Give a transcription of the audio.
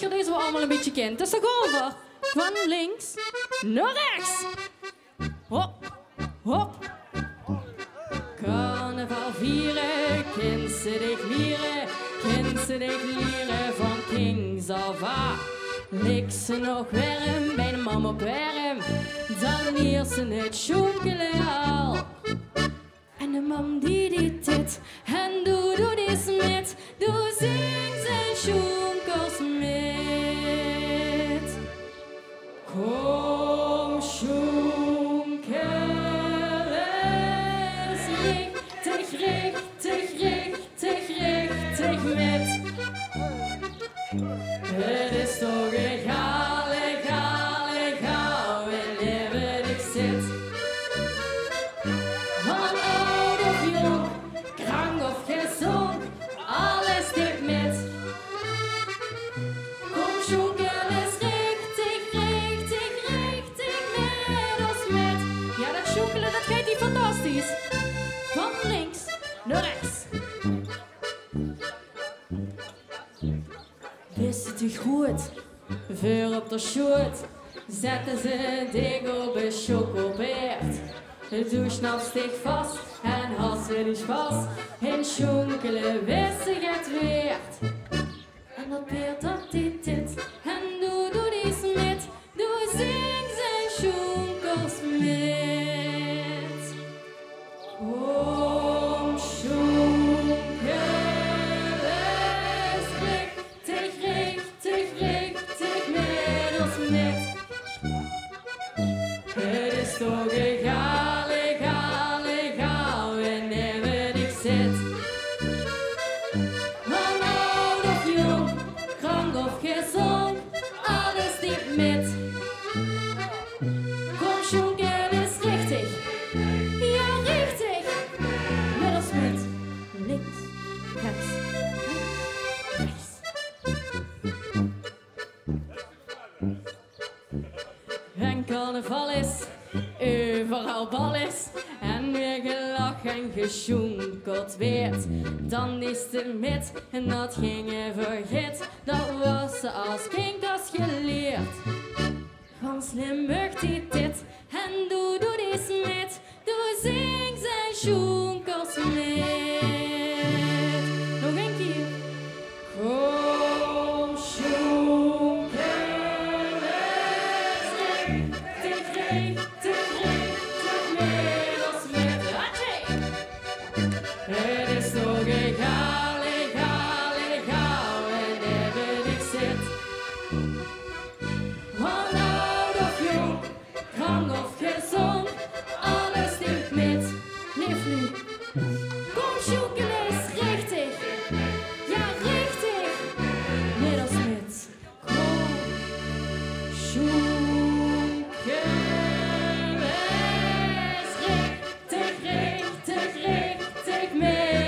dat je deze wel allemaal een beetje kent. Dus dan over. Van links naar rechts. Hop, hop. Carnaval vieren, kind ze dich lieren van kings af aan. Lik ze nog warm bij de mam op warm, dan leert ze het sjoenkelen al. En de mam die dit en doe dit met, doe zingt zijn sjoenkels met. Kom sjoenkelen, richtig met. Het is toch egal wanneer ik zit. Van oud of jong, krank of gezond, alles dit met. Kom sjoenkelen eens richtig met ons met. Ja, dat sjoenkelen, dat gaat hier fantastisch. Van links naar rechts. Wist het u goed? Vuur op de schoot. Zetten ze dik op een chocobeert. Doe schnaps dich vast en had ze die vast. En sjoenkelen wist ze het weert. En dat beert dat dit. En doe die smit. Doe zing zijn sjoenkels met. Kom sjoenkelen. Het is toch egal wanneer ik zit. Van oud of jong, krank of gezond, alles dit met. Kom sjoenkelen eens richtig, ja richtig, met ons met. Links, rechts, rechts. En carnaval is, overal bal is, en weer gelach en gesjoenkeld werd. Dan is het met, en dat ging je vergeet, dat was ze als kind als geleerd. Van slim mucht die dit, en doe die smit, doe zing zijn sjoenkels met. Nog een keer. Kom sjoenkelen. Het is toch egal wanneer ik zit. Van oud of jong, krank of gezond, alles dit met. Leef nu. Kom sjoenkelen eens richtig, ja richtig, met ons met. Kom sjoenkelen. Met